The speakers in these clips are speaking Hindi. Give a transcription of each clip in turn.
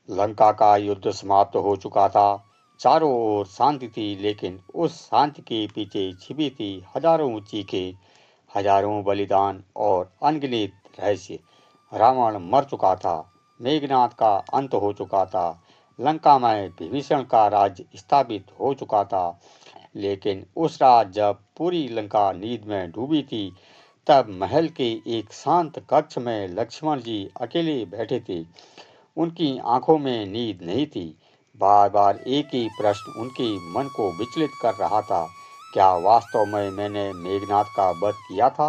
लंका का युद्ध समाप्त हो चुका था। चारों ओर शांति थी, लेकिन उस शांति के पीछे छिपी थी हजारों चीखें, हजारों बलिदान और अनगिनत रहस्य। रावण मर चुका था, मेघनाद का अंत हो चुका था, लंका में विभीषण का राज्य स्थापित हो चुका था। लेकिन उस रात जब पूरी लंका नींद में डूबी थी, तब महल के एक शांत कक्ष में लक्ष्मण जी अकेले बैठे थे। उनकी आंखों में नींद नहीं थी। बार बार एक ही प्रश्न उनके मन को विचलित कर रहा था, क्या वास्तव में मैंने मेघनाद का वध किया था?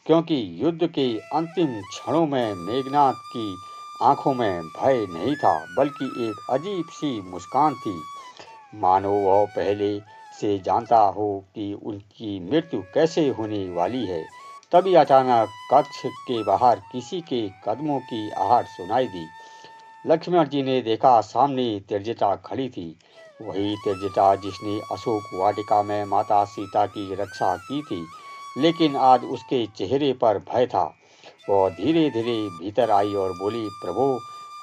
क्योंकि युद्ध के अंतिम क्षणों में मेघनाद की आंखों में भय नहीं था, बल्कि एक अजीब सी मुस्कान थी, मानो वह पहले से जानता हो कि उनकी मृत्यु कैसे होने वाली है। तभी अचानक कक्ष के बाहर किसी के कदमों की आहट सुनाई दी। लक्ष्मण जी ने देखा, सामने त्रिजटा खड़ी थी। वही त्रिजटा जिसने अशोक वाटिका में माता सीता की रक्षा की थी, लेकिन आज उसके चेहरे पर भय था। वह धीरे धीरे भीतर आई और बोली, प्रभु,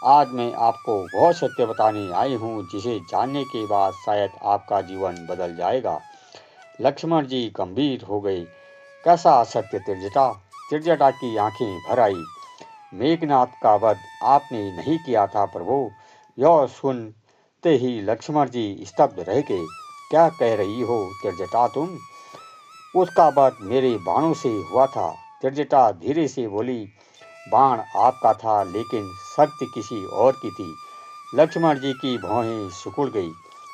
आज मैं आपको वह सत्य बताने आई हूँ जिसे जानने के बाद शायद आपका जीवन बदल जाएगा। लक्ष्मण जी गंभीर हो गए। कैसा सत्य त्रिजटा? त्रिजटा की आंखें भर आई। मेघनाद का वध आपने नहीं किया था प्रभु। यह सुनते ही लक्ष्मण जी स्तब्ध रह गए। क्या कह रही हो त्रिजटा तुम? उसका वध मेरे बाणों से हुआ था। त्रिजटा धीरे से बोली, बाण आपका था, लेकिन शक्ति किसी और की थी। लक्ष्मण जी की भौहें सिकुड़ गई।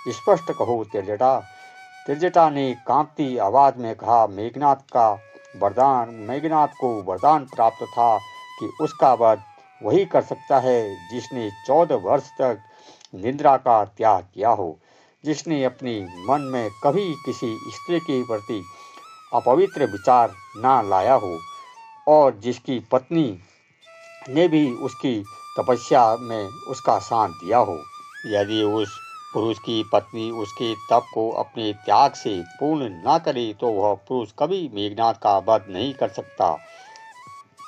स्पष्ट कहो त्रिजटा। त्रिजटा ने कांपती आवाज में कहा, मेघनाद को वरदान प्राप्त था कि उसका वध वही कर सकता है जिसने 14 वर्ष तक निद्रा का त्याग किया हो, जिसने अपने मन में कभी किसी स्त्री के प्रति अपवित्र विचार ना लाया हो, और जिसकी पत्नी ने भी उसकी तपस्या में उसका साथ दिया हो। यदि उस पुरुष की पत्नी उसके तप को अपने त्याग से पूर्ण न करे, तो वह पुरुष कभी मेघनाद का वध नहीं कर सकता।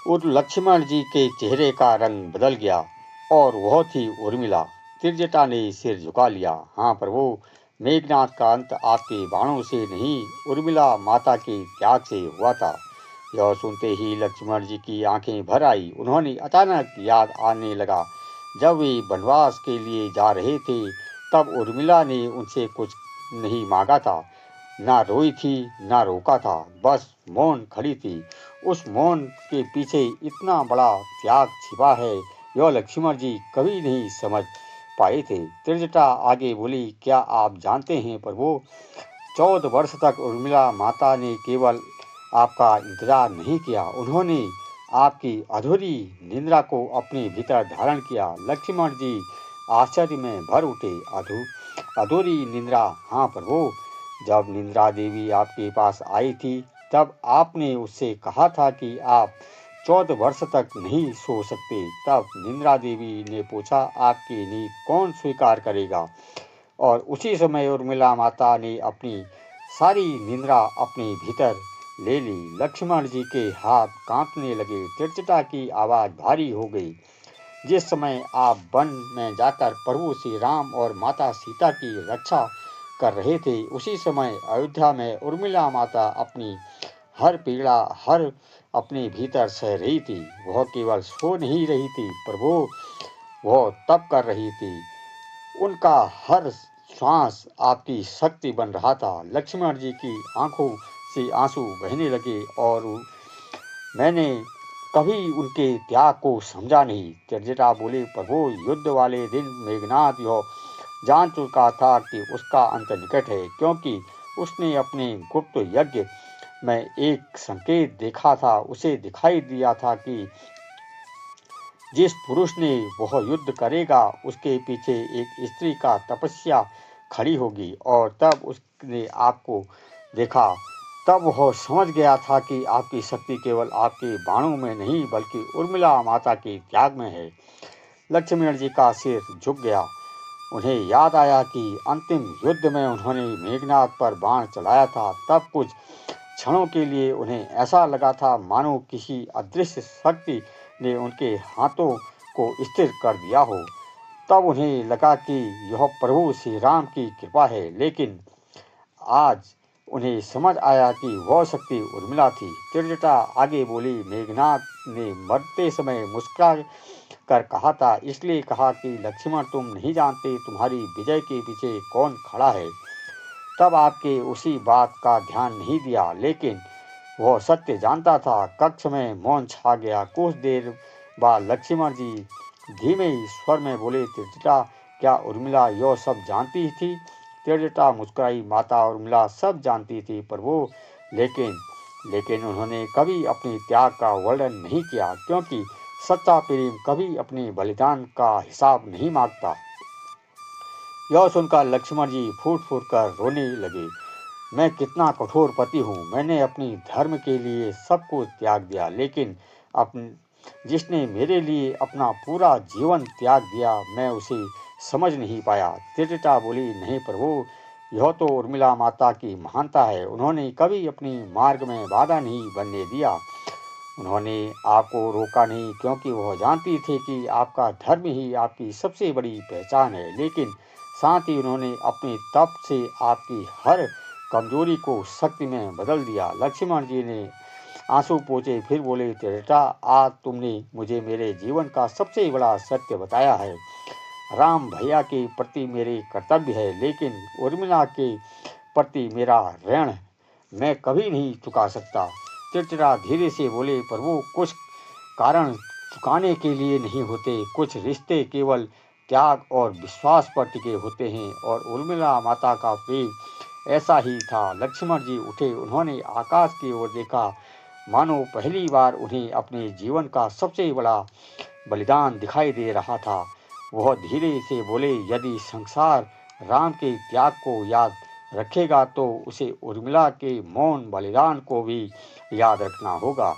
उस लक्ष्मण जी के चेहरे का रंग बदल गया, और वह थी उर्मिला। त्रिजटा ने सिर झुका लिया। हाँ प्रभु, मेघनाद का अंत आपके बाणों से नहीं, उर्मिला माता के त्याग से हुआ था। यह सुनते ही लक्ष्मण जी की आंखें भर आई। उन्होंने अचानक याद आने लगा, जब वे वनवास के लिए जा रहे थे, तब उर्मिला ने उनसे कुछ नहीं मांगा था। ना रोई थी, ना रोका था, बस मौन खड़ी थी। उस मौन के पीछे इतना बड़ा त्याग छिपा है, यह लक्ष्मण जी कभी नहीं समझ पाए थे। त्रिजटा आगे बोली, क्या आप जानते हैं प्रभु, 14 वर्ष तक उर्मिला माता ने केवल आपका इंतजार नहीं किया, उन्होंने आपकी अधूरी निंद्रा को अपने भीतर धारण किया। लक्ष्मण जी आश्चर्य में भर उठे। अधूरी निंद्रा? हाँ प्रभु, जब निंद्रा देवी आपके पास आई थी, तब आपने उससे कहा था कि आप 14 वर्ष तक नहीं सो सकते। तब निंद्रा देवी ने पूछा, आपकी नींद कौन स्वीकार करेगा? और उसी समय उर्मिला माता ने अपनी सारी निंद्रा अपने भीतर ले ली। लक्ष्मण जी के हाथ कांपने लगे। त्रिजटा की आवाज भारी हो गई, जिस समय आप वन में जाकर प्रभु श्री राम और माता सीता की रक्षा कर रहे थे, उसी समय अयोध्या में उर्मिला माता अपनी हर पीड़ा हर अपने भीतर सह रही थी। वह केवल सो नहीं रही थी प्रभु, वह तप कर रही थी। उनका हर श्वास आपकी शक्ति बन रहा था। लक्ष्मण जी की आंखों से आंसू बहने लगे, और मैंने कभी उनके त्याग को समझा नहीं। त्रिजटा बोले, प्रभु, युद्ध वाले दिन मेघनाद यह जान चुका था कि उसका अंत निकट है, क्योंकि उसने अपने गुप्त यज्ञ में एक संकेत देखा था। उसे दिखाई दिया था कि जिस पुरुष ने वह युद्ध करेगा, उसके पीछे एक स्त्री का तपस्या खड़ी होगी। और तब उसने आपको देखा, तब वह समझ गया था कि आपकी शक्ति केवल आपके बाणों में नहीं, बल्कि उर्मिला माता के त्याग में है। लक्ष्मण जी का सिर झुक गया। उन्हें याद आया कि अंतिम युद्ध में उन्होंने मेघनाद पर बाण चलाया था। तब कुछ क्षणों के लिए उन्हें ऐसा लगा था मानो किसी अदृश्य शक्ति ने उनके हाथों को स्थिर कर दिया हो। तब उन्हें लगा कि यह प्रभु श्री राम की कृपा है, लेकिन आज उन्हें समझ आया कि वह शक्ति उर्मिला थी। त्रिजटा आगे बोली, मेघनाथ ने मरते समय मुस्कुरा कर कहा था, इसलिए कहा कि लक्ष्मण तुम नहीं जानते तुम्हारी विजय के पीछे कौन खड़ा है। तब आपके उसी बात का ध्यान नहीं दिया, लेकिन वह सत्य जानता था। कक्ष में मौन छा गया। कुछ देर बाद लक्ष्मण जी धीमे स्वर में बोले, त्रिजटा क्या उर्मिला यह सब जानती थी? त्रिजटा मुस्कुराई, माता उर्मिला सब जानती थी प्रभु, लेकिन उन्होंने कभी अपने त्याग का वर्णन नहीं किया, क्योंकि सच्चा प्रेम कभी अपने बलिदान का हिसाब नहीं मांगता। यह सुनकर लक्ष्मण जी फूट फूट कर रोने लगे। मैं कितना कठोर पति हूँ, मैंने अपनी धर्म के लिए सब कुछ त्याग दिया, लेकिन जिसने मेरे लिए अपना पूरा जीवन त्याग दिया, मैं उसे समझ नहीं पाया। त्रिजटा बोली, नहीं प्रभु, यह तो उर्मिला माता की महानता है। उन्होंने कभी अपनी मार्ग में बाधा नहीं बनने दिया। उन्होंने आपको रोका नहीं, क्योंकि वह जानती थी कि आपका धर्म ही आपकी सबसे बड़ी पहचान है, लेकिन साथ ही उन्होंने अपने तप से आपकी हर कमजोरी को शक्ति में बदल दिया। लक्ष्मण जी ने आंसू पोंछे, फिर बोले, त्रिजटा आज तुमने मुझे मेरे जीवन का सबसे बड़ा सत्य बताया है। राम भैया के प्रति मेरे कर्तव्य है, लेकिन उर्मिला के प्रति मेरा ऋण मैं कभी नहीं चुका सकता। त्रिजटा धीरे से बोले, प्रभु कुछ कारण चुकाने के लिए नहीं होते, कुछ रिश्ते केवल त्याग और विश्वास पर टिके होते हैं, और उर्मिला माता का प्रेम ऐसा ही था। लक्ष्मण जी उठे, उन्होंने आकाश की ओर देखा, मानो पहली बार उन्हें अपने जीवन का सबसे बड़ा बलिदान दिखाई दे रहा था। वह धीरे से बोले, यदि संसार राम के त्याग को याद रखेगा तो उसे उर्मिला के मौन बलिदान को भी याद रखना होगा,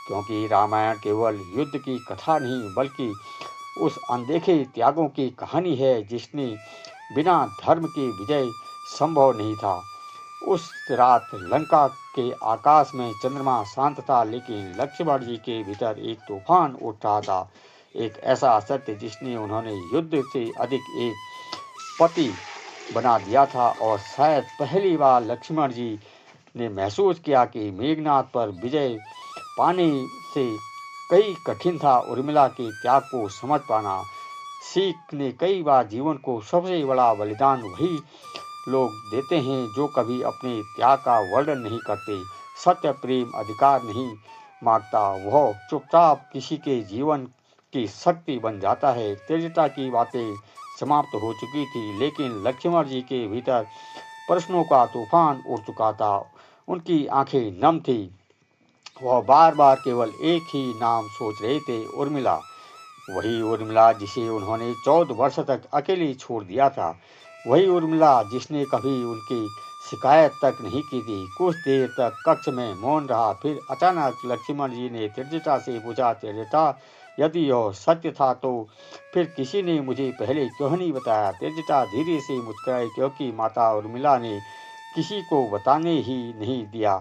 क्योंकि रामायण केवल युद्ध की कथा नहीं बल्कि उस अनदेखे त्यागों की कहानी है जिसने बिना धर्म के विजय संभव नहीं था। उस रात लंका के आकाश में चंद्रमा शांत था, लेकिन लक्ष्मण जी के भीतर एक तूफान उठ रहा था। एक ऐसा सत्य जिसने उन्होंने युद्ध से अधिक एक पति बना दिया था, और शायद पहली बार लक्ष्मण जी ने महसूस किया कि मेघनाथ पर विजय पाने से कई कठिन था उर्मिला के त्याग को समझ पाना। सीख ने कई बार जीवन को सबसे बड़ा बलिदान वही लोग देते हैं जो कभी अपने त्याग का वर्णन नहीं करते। सत्य प्रेम अधिकार नहीं मांगता, वह चुपचाप किसी के जीवन की शक्ति बन जाता है। त्रिजटा की बातें समाप्त हो चुकी थी, लेकिन लक्ष्मण जी के भीतर प्रश्नों का तूफान उठ चुका था। उनकी आंखें नम थी, वह बार बार केवल एक ही नाम सोच रहे थे, उर्मिला। वही उर्मिला जिसे उन्होंने 14 वर्ष तक अकेली छोड़ दिया था, वही उर्मिला जिसने कभी उनकी शिकायत तक नहीं की थी। कुछ देर तक कक्ष में मौन रहा, फिर अचानक लक्ष्मण जी ने त्रिजटा से पूछा, त्रिजटा यदि यह सत्य था तो फिर किसी ने मुझे पहले क्यों नहीं बताया? त्रिजटा धीरे से मुस्कुराई, क्योंकि माता उर्मिला ने किसी को बताने ही नहीं दिया।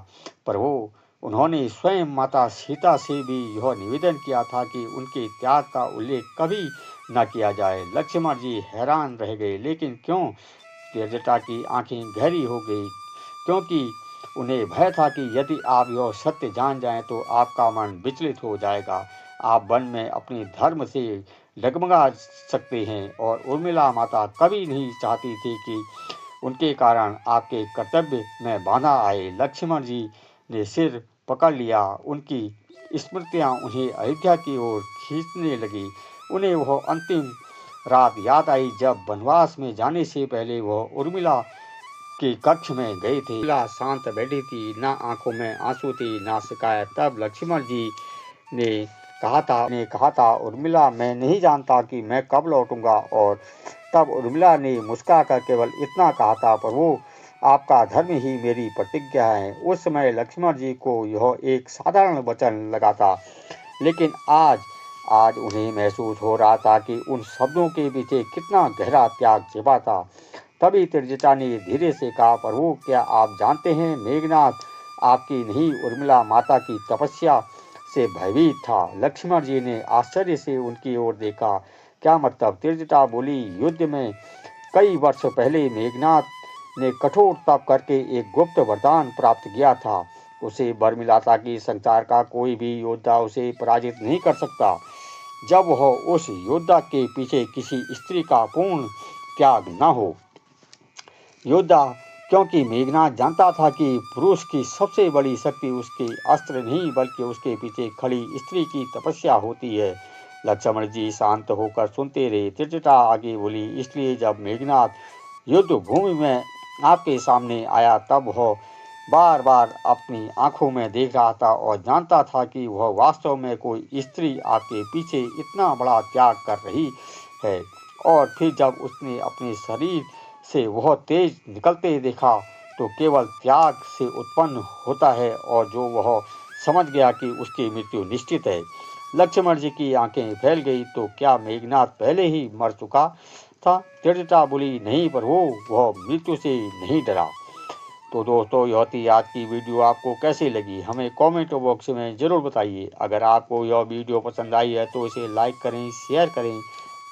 प्रभु, उन्होंने स्वयं माता सीता से भी यह निवेदन किया था कि उनके त्याग का उल्लेख कभी न किया जाए। लक्ष्मण जी हैरान रह गए, लेकिन क्यों? त्रिजटा की आंखें गहरी हो गई, क्योंकि उन्हें भय था कि यदि आप यह सत्य जान जाएं तो आपका मन विचलित हो जाएगा। आप वन में अपने धर्म से डगमगा सकते हैं, और उर्मिला माता कभी नहीं चाहती थी कि उनके कारण आपके कर्तव्य में बाधा आए। लक्ष्मण जी ने सिर पकड़ लिया, उनकी स्मृतियां उन्हें अयोध्या की ओर खींचने लगी। उन्हें वह अंतिम रात याद आई जब वनवास में जाने से पहले वह उर्मिला के कक्ष में गए थे। उर्मिला शांत बैठी थी, ना आंखों में आंसू थे, ना शिकायत। तब लक्ष्मण जी ने कहा था, उर्मिला मैं नहीं जानता कि मैं कब लौटूंगा। और तब उर्मिला ने मुस्कुराकर केवल इतना कहा था, प्रभु आपका धर्म ही मेरी प्रतिज्ञा है। उस समय लक्ष्मण जी को यह एक साधारण वचन लगा था, लेकिन आज उन्हें महसूस हो रहा था कि उन शब्दों के पीछे कितना गहरा त्याग छिपा था। तभी त्रिजटा ने धीरे से कहा, प्रभु क्या आप जानते हैं मेघनाथ आपकी नहीं उर्मिला माता की तपस्या से भयभीत था। लक्ष्मण जी ने आश्चर्य से उनकी ओर देखा, क्या मतलब? त्रिजटा बोली, युद्ध में कई वर्ष पहले मेघनाथ ने कठोर तप करके एक गुप्त वरदान प्राप्त किया था। उसे वर मिला था कि संसार का कोई भी योद्धा उसे पराजित नहीं कर सकता जब वह उस योद्धा के पीछे किसी स्त्री का पूर्ण त्याग न हो। योद्धा, क्योंकि मेघनाथ जानता था कि पुरुष की सबसे बड़ी शक्ति उसके अस्त्र नहीं बल्कि उसके पीछे खड़ी स्त्री की तपस्या होती है। लक्ष्मण जी शांत होकर सुनते रहे। त्रिजटा आगे बोली, इसलिए जब मेघनाथ युद्ध भूमि में आपके सामने आया तब वह बार बार अपनी आंखों में देख रहा था और जानता था कि वह वास्तव में कोई स्त्री आपके पीछे इतना बड़ा त्याग कर रही है। और फिर जब उसने अपने शरीर से वह तेज निकलते देखा तो केवल त्याग से उत्पन्न होता है और जो वह समझ गया कि उसकी मृत्यु निश्चित है। लक्ष्मण जी की आंखें फैल गई। तो क्या मेघनाथ पहले ही मर चुका था? त्रिजटा बोली, नहीं प्रभु, वह मृत्यु से नहीं डरा। तो दोस्तों, यह थी आज की वीडियो। आपको कैसी लगी हमें कमेंट बॉक्स में ज़रूर बताइए। अगर आपको यह वीडियो पसंद आई है तो इसे लाइक करें, शेयर करें,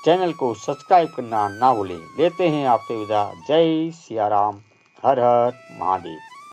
चैनल को सब्सक्राइब करना ना भूलें। लेते हैं आपसे विदा। जय सिया राम, हर हर महादेव।